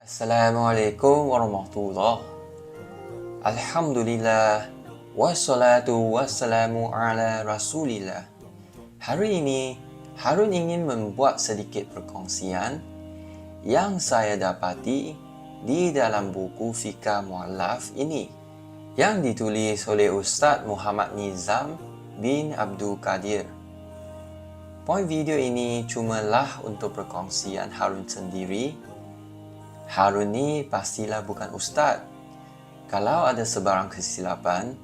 Assalamualaikum warahmatullahi. Alhamdulillah. Wassalatu wassalamu ala rasulillah. Hari ini, Harun ingin membuat sedikit perkongsian yang saya dapati di dalam buku Fiqh Mu'allaf ini yang ditulis oleh Ustaz Muhammad Nizam bin Abdul Qadir. Poin video ini cumalah untuk perkongsian Harun sendiri. Harun ni pastilah bukan ustaz. Kalau ada sebarang kesilapan,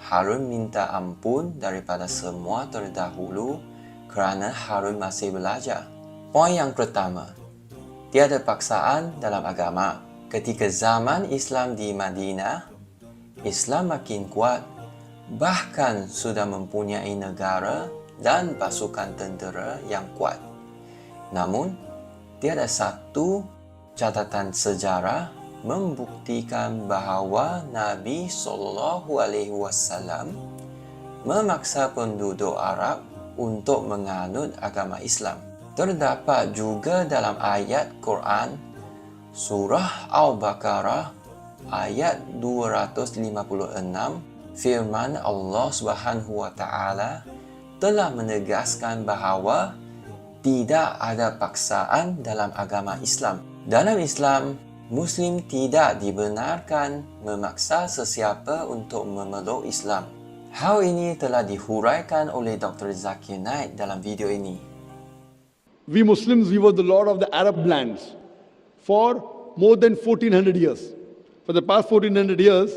Harun minta ampun daripada semua terdahulu kerana Harun masih belajar. Poin yang pertama, tiada paksaan dalam agama. Ketika zaman Islam di Madinah, Islam makin kuat, bahkan sudah mempunyai negara dan pasukan tentera yang kuat. Namun, tiada satu catatan sejarah membuktikan bahawa Nabi SAW memaksa penduduk Arab untuk menganut agama Islam. Terdapat juga dalam ayat Quran Surah Al-Baqarah ayat 256 firman Allah SWT telah menegaskan bahawa tidak ada paksaan dalam agama Islam. Dalam Islam, Muslim tidak dibenarkan memaksa sesiapa untuk memeluk Islam. Hal ini telah dihuraikan oleh Dr. Zakir Naik dalam video ini. We Muslims, we were the lord of the Arab lands for more than 1400 years. For the past 1400 years,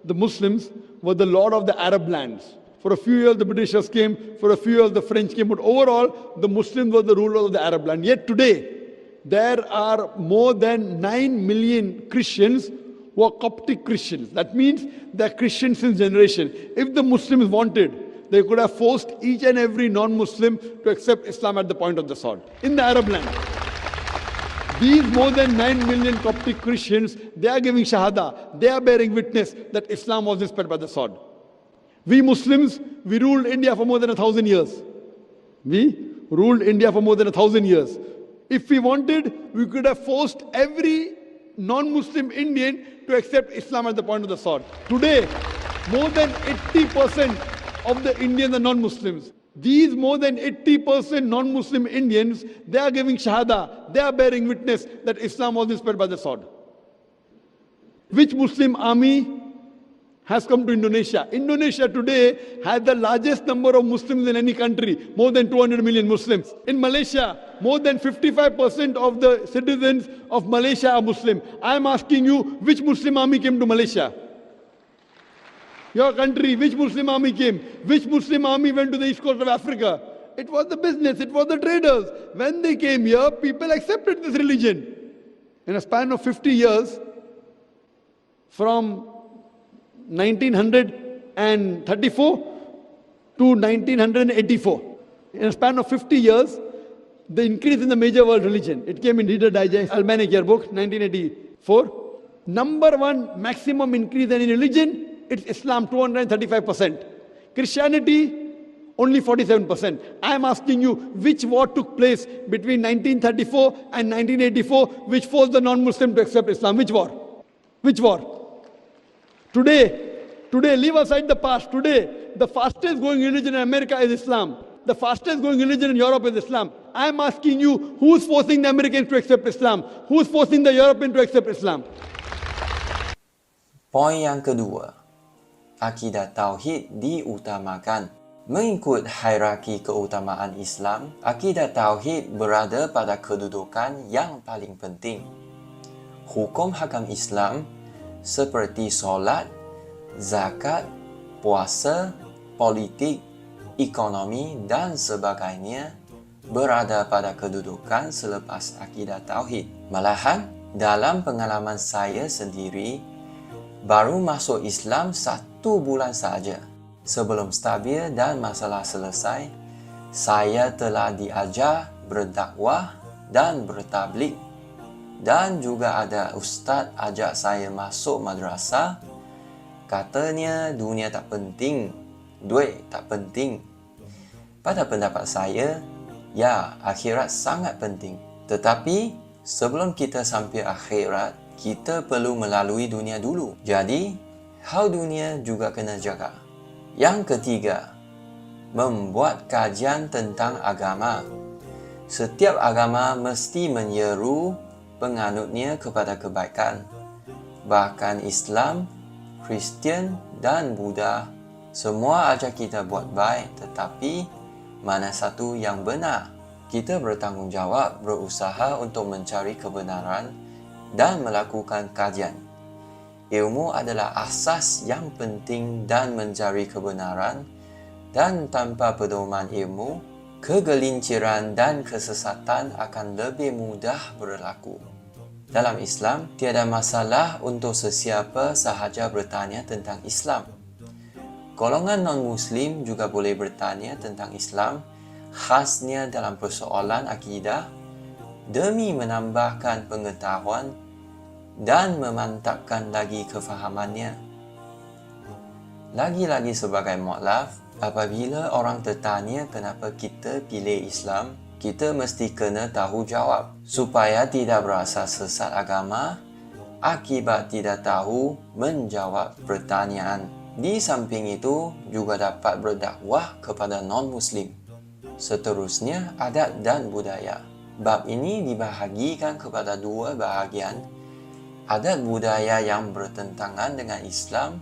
the Muslims were the lord of the Arab lands. For a few years, the Britishers came. For a few years, the French came. But overall, the Muslims were the rulers of the Arab land. Yet today, there are more than 9 million Christians who are Coptic Christians. That means they're Christians since generation. If the Muslims wanted, they could have forced each and every non-Muslim to accept Islam at the point of the sword in the Arab land. These more than 9 million Coptic Christians, they are giving Shahada. They are bearing witness that Islam was inspired by the sword. We Muslims, we ruled India for more than 1,000 years. We ruled India for more than 1,000 years. If we wanted, we could have forced every non-Muslim Indian to accept Islam at the point of the sword. Today, more than 80% of the Indians are non-Muslims. These more than 80% non-Muslim Indians, they are giving Shahada. They are bearing witness that Islam was inspired by the sword. Which Muslim army has come to Indonesia? Indonesia today has the largest number of Muslims in any country, more than 200 million Muslims. In Malaysia, more than 55% of the citizens of Malaysia are Muslim. I am asking you, which Muslim army came to Malaysia? Your country, which Muslim army came? Which Muslim army went to the east coast of Africa? It was the business, it was the traders. When they came here, people accepted this religion. In a span of 50 years, from 1934 to 1984. In a span of 50 years, the increase in the major world religion. It came in Reader Digest, Almanac Yearbook, 1984. Number one maximum increase in religion, it's Islam, 235%. Christianity, only 47%. I am asking you, which war took place between 1934 and 1984, which forced the non-Muslim to accept Islam? Which war? Which war? Today, leave aside the past. Today, the fastest growing religion in America is Islam. The fastest growing religion in Europe is Islam. I am asking you, who's forcing the Americans to accept Islam? Who's forcing the Europeans to accept Islam? Poin yang kedua, akidah tauhid diutamakan. Mengikut hierarki keutamaan Islam, akidah tauhid berada pada kedudukan yang paling penting. Hukum hakam Islam seperti solat, zakat, puasa, politik, ekonomi dan sebagainya berada pada kedudukan selepas akidah tauhid. Malahan, dalam pengalaman saya sendiri, baru masuk Islam 1 bulan saja. Sebelum stabil dan masalah selesai, saya telah diajar berdakwah dan bertablik. Dan juga ada ustaz ajak saya masuk madrasah. Katanya dunia tak penting, duit tak penting. Pada pendapat saya, ya, akhirat sangat penting. Tetapi sebelum kita sampai akhirat, kita perlu melalui dunia dulu. Jadi, hal dunia juga kena jaga. Yang ketiga, membuat kajian tentang agama. Setiap agama mesti menyeru penganutnya kepada kebaikan. Bahkan Islam, Kristian dan Buddha semua ajak kita buat baik, tetapi mana satu yang benar? Kita bertanggungjawab berusaha untuk mencari kebenaran dan melakukan kajian. Ilmu adalah asas yang penting dan mencari kebenaran, dan tanpa pedoman ilmu, kegelinciran dan kesesatan akan lebih mudah berlaku. Dalam Islam, tiada masalah untuk sesiapa sahaja bertanya tentang Islam. Golongan non-Muslim juga boleh bertanya tentang Islam, khasnya dalam persoalan akidah, demi menambahkan pengetahuan dan memantapkan lagi kefahamannya. Lagi-lagi sebagai mu'alaf, apabila orang tertanya kenapa kita pilih Islam, kita mesti kena tahu jawab supaya tidak berasa sesat agama akibat tidak tahu menjawab pertanyaan. Di samping itu juga dapat berdakwah kepada non-Muslim. Seterusnya, adat dan budaya. Bab ini dibahagikan kepada dua bahagian. Adat budaya yang bertentangan dengan Islam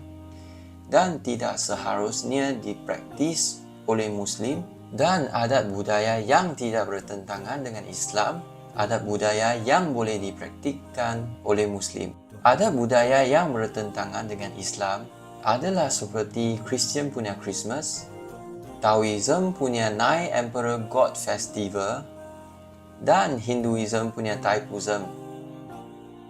dan tidak seharusnya dipraktis oleh Muslim, dan adat budaya yang tidak bertentangan dengan Islam, adat budaya yang boleh dipraktikkan oleh Muslim. Adat budaya yang bertentangan dengan Islam adalah seperti Kristian punya Christmas, Taoism punya Night Emperor God Festival, dan Hinduism punya Thaipusam.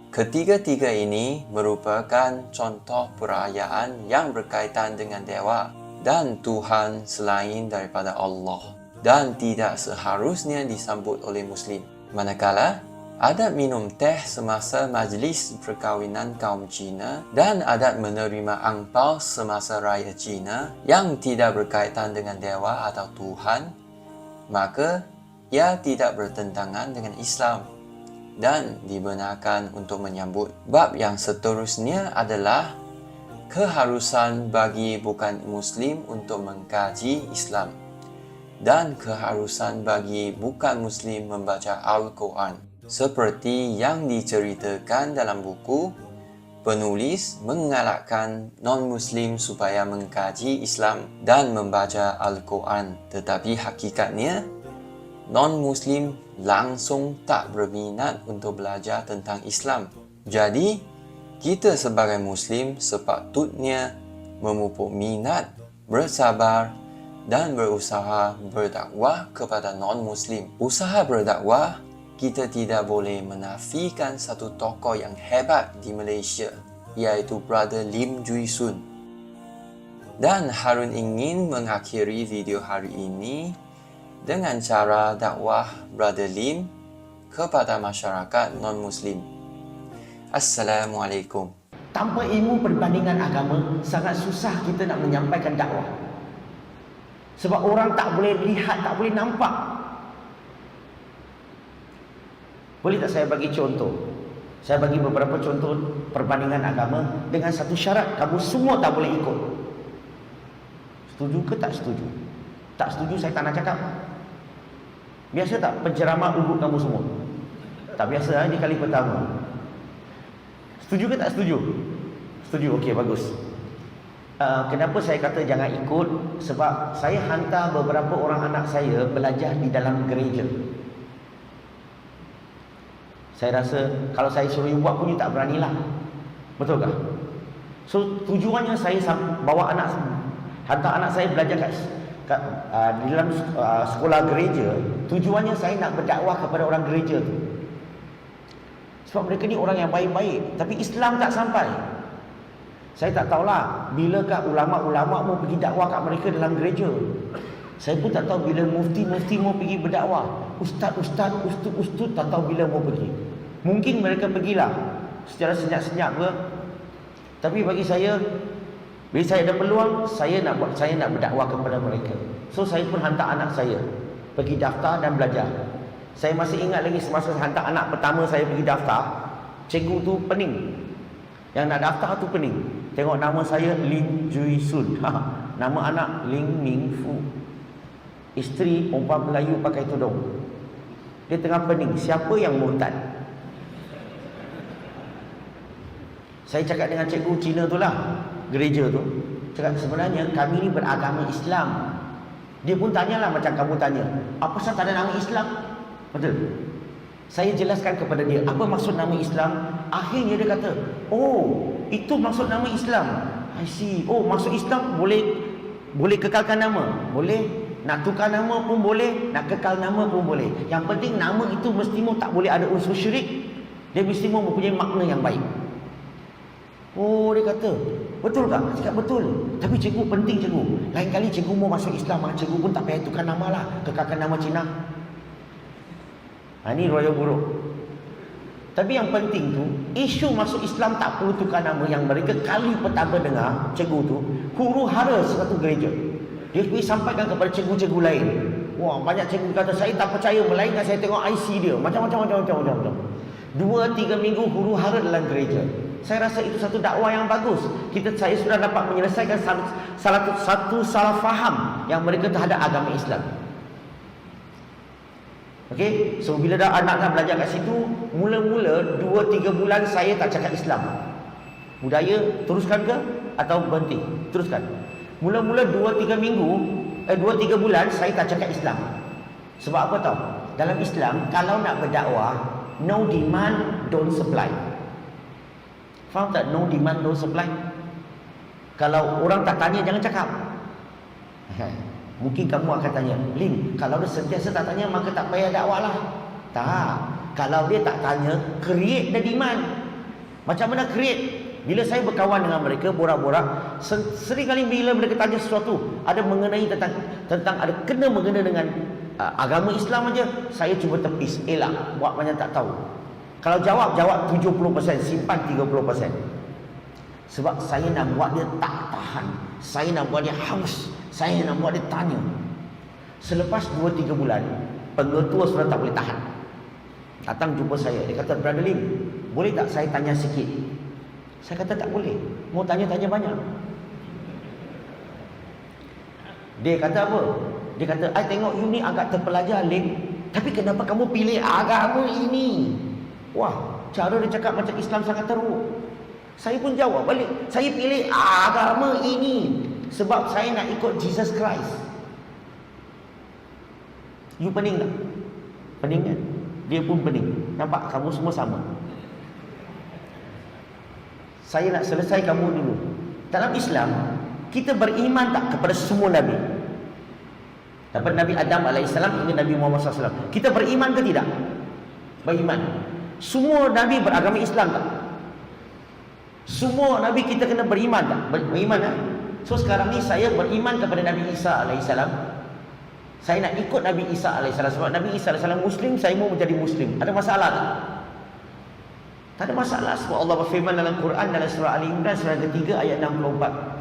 Ketiga-tiga ini merupakan contoh perayaan yang berkaitan dengan dewa dan Tuhan selain daripada Allah, dan tidak seharusnya disambut oleh Muslim. Manakala adat minum teh semasa majlis perkahwinan kaum Cina dan adat menerima angpau semasa raya Cina yang tidak berkaitan dengan dewa atau Tuhan, maka ia tidak bertentangan dengan Islam dan dibenarkan untuk menyambut. Bab yang seterusnya adalah keharusan bagi bukan Muslim untuk mengkaji Islam dan keharusan bagi bukan Muslim membaca Al-Quran. Seperti yang diceritakan dalam buku, penulis mengalahkan non-Muslim supaya mengkaji Islam dan membaca Al-Quran. Tetapi hakikatnya, non-Muslim langsung tak berminat untuk belajar tentang Islam. Jadi, kita sebagai Muslim sepatutnya memupuk minat, bersabar dan berusaha berdakwah kepada non-Muslim. Usaha berdakwah, kita tidak boleh menafikan satu tokoh yang hebat di Malaysia, iaitu Brother Lim Jui Sun. Dan Harun ingin mengakhiri video hari ini dengan cara dakwah Brother Lim kepada masyarakat non-Muslim. Assalamualaikum. Tanpa ilmu perbandingan agama, sangat susah kita nak menyampaikan dakwah. Sebab orang tak boleh lihat, tak boleh nampak. Boleh tak saya bagi contoh? Saya bagi beberapa contoh perbandingan agama dengan satu syarat, kamu semua tak boleh ikut. Setuju ke tak setuju? Tak setuju saya tak nak cakap. Biasa tak penceramah uduk kamu semua? Tak biasa di kali pertama. Setuju ke tak setuju? Setuju, okey, bagus. Kenapa saya kata jangan ikut? Sebab saya hantar beberapa orang anak saya belajar di dalam gereja. Saya rasa kalau saya suruh buat pun you tak beranilah. Betul tak? So tujuannya saya bawa hantar anak saya belajar di dalam sekolah gereja. Tujuannya saya nak berdakwah kepada orang gereja tu. Sebab mereka ni orang yang baik-baik, tapi Islam tak sampai. Saya tak tahulah bilakah ulama-ulama mau pergi dakwah kat mereka dalam gereja. Saya pun tak tahu bila mufti-mufti mau pergi berdakwah. Ustaz-ustaz, ustaz-ustaz tak tahu bila mau pergi. Mungkin mereka pergilah secara senyap-senyap ke. Tapi bagi saya, bila saya ada peluang, saya nak berdakwah kepada mereka. So saya pun hantar anak saya pergi daftar dan belajar. Saya masih ingat lagi semasa saya hantar anak pertama saya pergi daftar, Cikgu tu pening. Yang nak daftar tu pening. Tengok nama saya Lim Jui Sun. Nama anak Ling Ming Fu. Isteri perempuan Melayu pakai tudung. Dia tengah pening. Siapa yang murtad? Saya cakap dengan cikgu Cina tu lah, gereja tu. Cakap sebenarnya kami ni beragama Islam. Dia pun tanyalah macam kamu tanya. Apa pasal tak ada nama Islam? Betul. Saya jelaskan kepada dia apa maksud nama Islam. Akhirnya dia kata, oh, itu maksud nama Islam. I see. Oh, maksud Islam boleh kekalkan nama. Boleh. Nak tukar nama pun boleh, nak kekal nama pun boleh. Yang penting nama itu mestimu tak boleh ada unsur syirik. Dia mestimu mempunyai makna yang baik. Oh, dia kata, betul tak? Cakap betul. Tapi cikgu penting cikgu. Lain kali cikgu mau masuk Islam, cikgu pun tak payah tukar nama lah. Kekalkan nama Cina. Ini royal buruk. Tapi yang penting tu, isu masuk Islam tak perlu tukar nama. Yang mereka kali pertama dengar, cikgu tu, huru hara satu gereja. Dia pergi sampaikan kepada cikgu-cikgu lain. Wah, banyak cikgu kata, saya tak percaya. Melainkan saya tengok IC dia. Macam-macam. 2-3 minggu huru hara dalam gereja. Saya rasa itu satu dakwah yang bagus. Saya sudah dapat menyelesaikan satu salah faham yang mereka terhadap agama Islam. Okey, so bila dah anak belajar kat situ, mula-mula 2-3 bulan saya tak cakap Islam. Budaya teruskan ke atau berhenti? Teruskan. Mula-mula 2-3 bulan saya tak cakap Islam. Sebab apa tahu? Dalam Islam, kalau nak berdakwah, no demand, don't supply. Faham tak? No demand, don't supply. Kalau orang tak tanya, jangan cakap. Mungkin kamu akan tanya, Lim, kalau dia sentiasa tak tanya, maka tak payah dakwah lah. Tak. Kalau dia tak tanya, create the demand. Macam mana create? Bila saya berkawan dengan mereka, borak-borak, sering kali bila mereka tanya sesuatu, ada mengenai tentang ada kena mengena dengan agama Islam aja, saya cuba tepis, elak, buat macam tak tahu. Kalau jawab 70%, simpan 30%. Sebab saya nak buat dia tak tahan. Saya nak buat dia haus. Saya nak buat dia tanya. Selepas 2-3 bulan, pengetua sudah tak boleh tahan. Datang jumpa saya. Dia kata, Brother Lim, boleh tak saya tanya sikit? Saya kata tak boleh. Mau tanya-tanya banyak. Dia kata apa? Dia kata, I tengok you ni agak terpelajar, Lim. Tapi kenapa kamu pilih agama ini? Wah, cara dia cakap macam Islam sangat teruk. Saya pun jawab balik, saya pilih agama ini sebab saya nak ikut Jesus Christ. You pening tak? Pening kan? Dia pun pening. Nampak? Kamu semua sama. Saya nak selesai kamu dulu. Dalam Islam, kita beriman tak kepada semua Nabi? Daripada Nabi Adam AS hingga Nabi Muhammad SAW. Kita beriman ke tidak? Beriman. Semua Nabi beragama Islam tak? Semua Nabi kita kena beriman tak? Beriman tak? So sekarang ni saya beriman kepada Nabi Isa AS. Saya nak ikut Nabi Isa AS. Sebab Nabi Isa AS Muslim, saya mau menjadi Muslim. Ada masalah tak? Tak ada masalah. Sebab Allah berfirman dalam Quran, dalam surah Ali Imran surah ketiga ayat 64.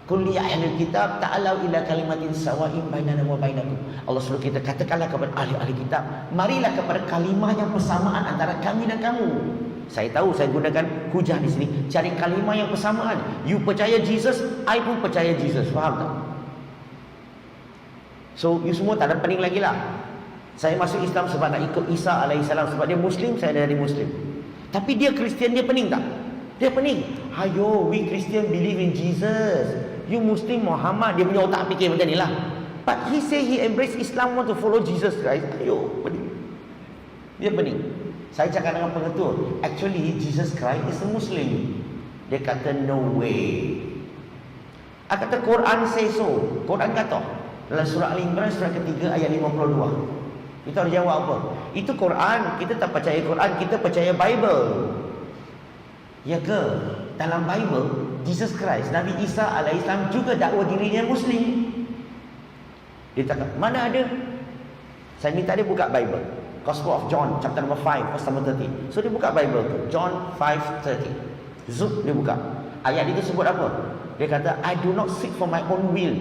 Qul ya ahlul kitab ta'alau ila kalimatin sawa'in bainana wa bainakum. Allah suruh kita katakanlah kepada ahli-ahli kitab, marilah kepada kalimah yang persamaan antara kami dan kamu. Saya tahu saya gunakan hujah di sini. Cari kalimah yang persamaan. You percaya Jesus, I pun percaya Jesus. Faham tak? So you semua tak ada pening lagi lah. Saya masuk Islam sebab nak ikut Isa AS. Sebab dia Muslim, saya jadi Muslim. Tapi dia Kristian, dia pening tak? Dia pening. Ayo, we Christian believe in Jesus. You Muslim Muhammad. Dia punya otak fikir macam ni lah. But he say he embrace Islam, want to follow Jesus Christ. Ayo, pening. Dia pening. Saya cakap dengan pengetua, actually Jesus Christ is a Muslim. Dia kata no way. Dia kata Quran say so. Quran kata dalam surah Al-Imran surah ketiga ayat 52. Kita harus jawab apa? Itu Quran. Kita tak percaya Quran, kita percaya Bible. Ya ke? Dalam Bible, Jesus Christ, Nabi Isa AS juga dakwa dirinya Muslim. Dia cakap, mana ada? Saya minta dia buka Bible. Gospel of John, chapter number 5, verse number 30. So dia buka Bible tu, John 5:30. Zup, dia buka. Ayat itu sebut apa? Dia kata, I do not seek for my own will,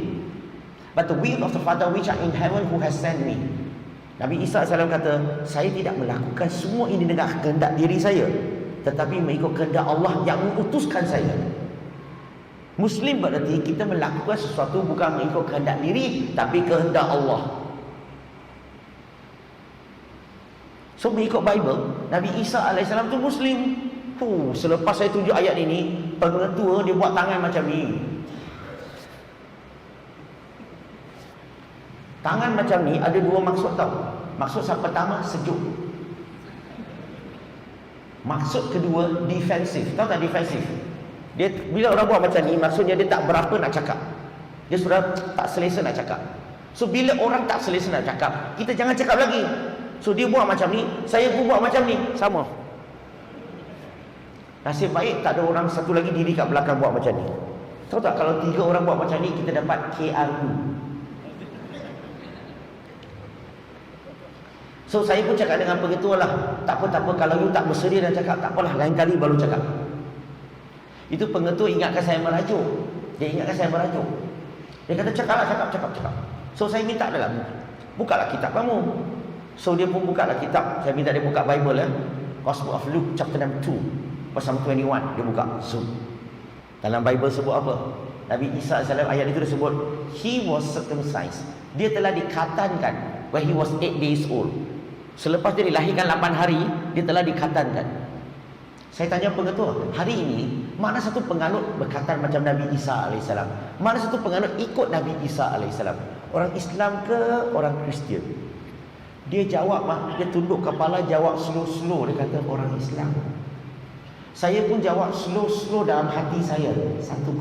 but the will of the Father which are in heaven who has sent me. Nabi Isa AS kata, saya tidak melakukan semua ini dengan kehendak diri saya. tetapi mengikut kehendak Allah yang mengutuskan saya. Muslim berarti kita melakukan sesuatu bukan mengikut kehendak diri, tapi kehendak Allah. So mengikut Bible, Nabi Isa AS tu Muslim. Selepas saya tunjuk ayat ini, pengetua dia buat tangan macam ni. Tangan macam ni ada dua maksud tau. Maksud yang pertama sejuk. Maksud kedua defensif. Tahu tak defensif? Dia bila orang buat macam ni, maksudnya dia tak berapa nak cakap. Dia sudah tak selesa nak cakap. So bila orang tak selesa nak cakap, kita jangan cakap lagi. So dia buat macam ni, saya pun buat macam ni, sama. Nasib baik tak ada orang satu lagi diri kat belakang buat macam ni. Tahu tak kalau 3 orang buat macam ni, kita dapat KRU. So saya pun cakap dengan pengetua lah, tak apa, kalau you tak bersedia dan cakap, tak apalah, lain kali baru cakap. Itu pengetua ingatkan saya merajuk. Dia ingatkan saya merajuk. Dia kata cakaplah, cakap. So saya minta adalah, bukalah kitab kamu. So dia pun bukalah kitab. Saya minta dia buka Bible ya. Gospel of Luke chapter 2 verse 21. Dia buka. So dalam Bible sebut apa? Nabi Isa AS ayat itu disebut he was circumcised. Dia telah dikhatankan when he was 8 days old. Selepas dia dilahirkan 8 hari, dia telah dikhatankan. Saya tanya pengetua, hari ini mana satu penganut berkhatan macam Nabi Isa AS? Mana satu penganut ikut Nabi Isa AS? Orang Islam ke orang Kristian? Dia jawab, dia tunduk kepala, jawab slow-slow. Dia kata orang Islam. Saya pun jawab slow-slow dalam hati saya, 1-0.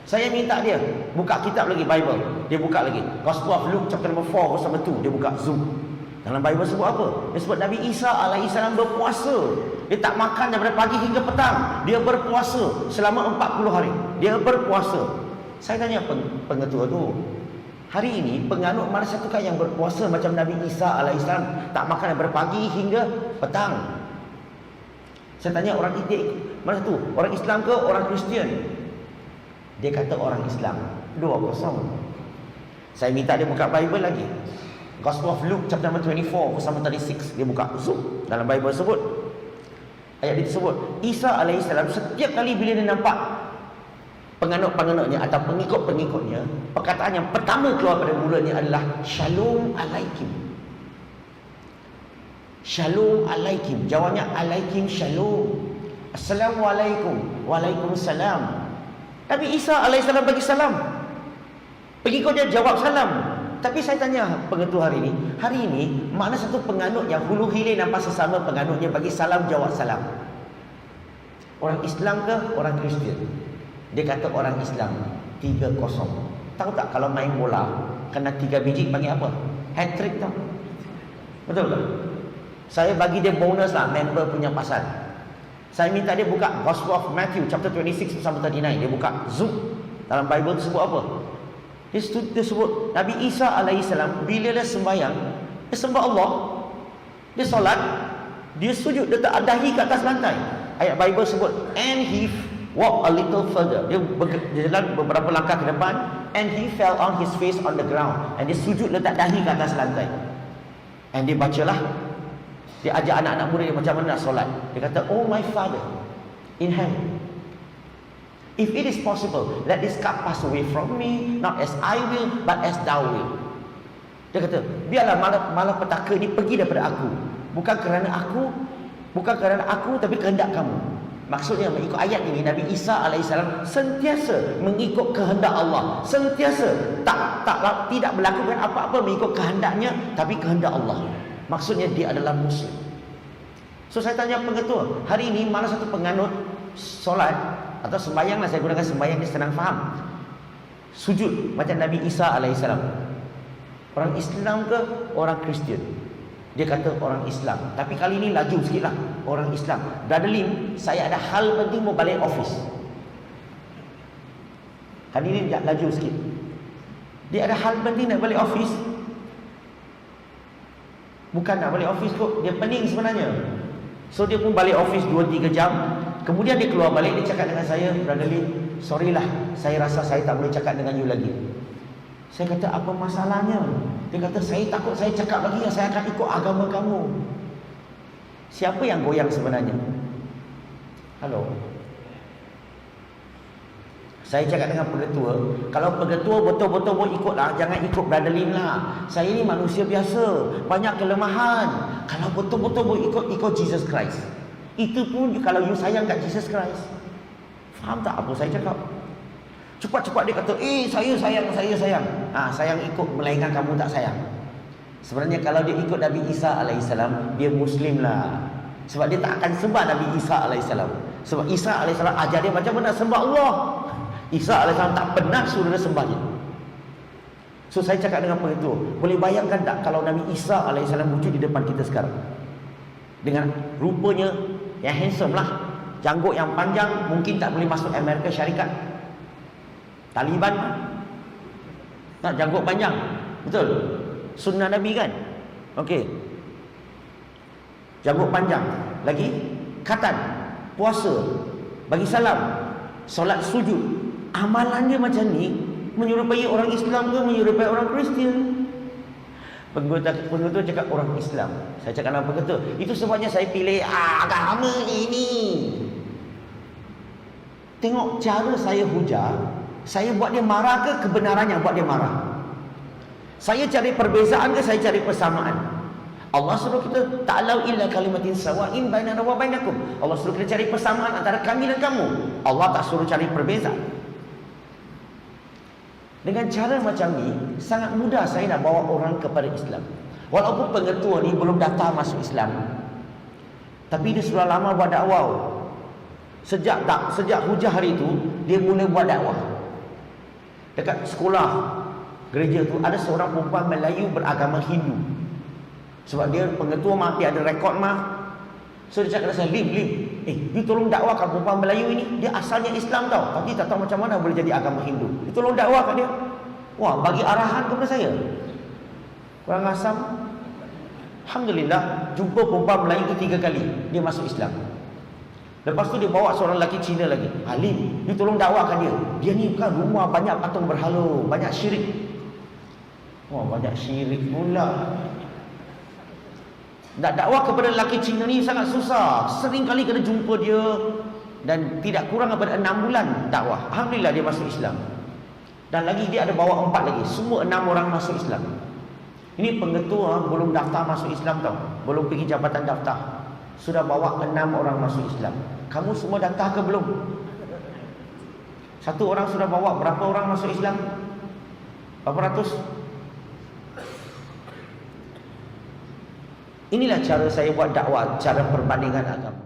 Saya minta dia buka kitab lagi Bible. Dia buka lagi Gospel of Luke chapter 4 verse 2. Dia buka Zoom. Dalam Bible sebut apa? Dia sebut Nabi Isa AS berpuasa. Dia tak makan daripada pagi hingga petang. Dia berpuasa selama 40 hari. Dia berpuasa. Saya tanya pengetua tu, hari ini penganut mana satukah yang berpuasa macam Nabi Isa AS, tak makan daripada pagi hingga petang? Saya tanya orang itu mana tu? Orang Islam ke orang Kristian? Dia kata orang Islam. 2-0. Saya minta dia buka Bible lagi. Gospel of Luke chapter 24 verse 36. Dia buka Zoom. Dalam Bible sebut, ayat itu sebut Isa AS setiap kali bila dia nampak penganut-penganutnya atau pengikut-pengikutnya, perkataan yang pertama keluar pada mulanya adalah Shalom alaikum. Shalom alaikum. Jawabnya alaikum shalom. Assalamualaikum. Waalaikumsalam. Nabi Isa AS bagi salam, pengikut dia jawab salam. Tapi saya tanya pengetua hari ini mana satu penganut yang hulu hilir nampak sesama penganutnya bagi salam, jawab salam? Orang Islam ke orang Kristian? Dia kata orang Islam. 3-0. Tahu tak kalau main bola kena 3 biji panggil apa? Hat-trick tau. Betul tak? Saya bagi dia bonus lah, member punya pasal. Saya minta dia buka Gospel of Matthew chapter 26 verse 39. Dia buka Zoom. Dalam Bible sebut apa? Dia sebut Nabi Isa AS bila dia sembahyang, dia sembah Allah, dia solat, dia sujud, dia tak dahi ke atas lantai. Ayat Bible sebut and he walk a little further. Dia jalan beberapa langkah ke depan, and he fell on his face on the ground. And dia sujud letak dahi ke atas lantai. And dia bacalah, dia ajak anak-anak murid dia macam mana nak solat. Dia kata, oh my Father in heaven, if it is possible, let this cup pass away from me, not as I will, but as thou will. Dia kata, biarlah malapetaka ini pergi daripada aku. Bukan kerana aku, tapi kehendak kamu. Maksudnya mengikut ayat ini, Nabi Isa AS sentiasa mengikut kehendak Allah. Sentiasa tidak melakukan apa-apa mengikut kehendaknya, tapi kehendak Allah. Maksudnya dia adalah Muslim. So saya tanya pengetua, hari ini mana satu penganut solat atau sembahyang lah, saya gunakan sembahyang dia senang faham, sujud macam Nabi Isa AS? Orang Islam ke orang Kristian? Dia kata orang Islam. Tapi kali ini laju sikit lah, orang Islam. Brother Lim, saya ada hal penting mau balik office. Kali ini laju sikit. Dia ada hal penting nak balik office. Bukan nak balik office kot, dia pening sebenarnya. So dia pun balik office 2-3 jam. Kemudian dia keluar balik, dia cakap dengan saya, Brother Lim, sorry lah, saya rasa saya tak boleh cakap dengan you lagi. Saya kata, apa masalahnya? Dia kata, saya takut saya cakap lagi, saya akan ikut agama kamu. Siapa yang goyang sebenarnya? Halo. Saya cakap dengan pengetua, kalau pengetua betul-betul mau ikutlah, jangan ikut Brother Lim lah. Saya ni manusia biasa, banyak kelemahan. Kalau betul-betul mau ikut Jesus Christ. Itu pun kalau you sayang kat Jesus Christ. Faham tak apa saya cakap? Cepat-cepat dia kata, saya sayang. Sayang ikut, melainkan kamu tak sayang. Sebenarnya kalau dia ikut Nabi Isa AS, dia Muslim lah. Sebab dia tak akan sembah Nabi Isa AS. Sebab Isa AS ajar dia macam mana sembah Allah. Isa AS tak pernah suruh dia sembah dia. So saya cakap dengan pengetua, boleh bayangkan tak kalau Nabi Isa AS wujud di depan kita sekarang, dengan rupanya yang handsome lah, janggut yang panjang, mungkin tak boleh masuk Amerika Syarikat, Taliban tak janggut panjang, betul? Sunnah Nabi kan? Okey, janggut panjang, lagi khatan, puasa, bagi salam, solat sujud. Amalannya macam ni menyerupai orang Islam ke menyerupai orang Kristian? Pengetua cakap orang Islam. Saya cakap dengan pengetua, itu sebabnya saya pilih agama ini. Tengok cara saya hujah, saya buat dia marah ke kebenaran yang buat dia marah? Saya cari perbezaan ke saya cari persamaan? Allah suruh kita ta'alau illa kalimatin sawa'in bainana wa bainakum. Allah suruh kita cari persamaan antara kami dan kamu. Allah tak suruh cari perbezaan. Dengan cara macam ni, sangat mudah saya nak bawa orang kepada Islam. Walaupun pengetua ni belum daftar masuk Islam, tapi dia sudah lama buat dakwah. Sejak hujah hari itu, dia mula buat dakwah. Dekat sekolah gereja tu ada seorang perempuan Melayu beragama Hindu. Sebab dia pengetua mah, dia ada rekod mah. So dia cakap dengan saya, Lim, you tolong dakwahkan perempuan Melayu ini. Dia asalnya Islam tau, tapi tak tahu macam mana boleh jadi agama Hindu. You tolong dakwah kat dia. Wah, bagi arahan kepada saya. Kurang asam. Alhamdulillah, jumpa perempuan Melayu itu 3 kali, dia masuk Islam. Lepas tu dia bawa seorang lelaki Cina lagi. Lim, you tolong dakwahkan dia. Dia ni bukan rumah banyak patung berhala, banyak syirik. Wah, banyak syirik pula. Nak dakwah kepada lelaki Cina ni sangat susah. Sering kali kena jumpa dia, dan tidak kurang daripada 6 bulan dakwah. Alhamdulillah dia masuk Islam. Dan lagi dia ada bawa 4 lagi. Semua 6 orang masuk Islam. Ini pengetua belum daftar masuk Islam tau. Belum pergi jabatan daftar. Sudah bawa 6 orang masuk Islam. Kamu semua daftar ke belum? Satu orang sudah bawa berapa orang masuk Islam? Berapa ratus? Inilah cara saya buat dakwah, cara perbandingan agama.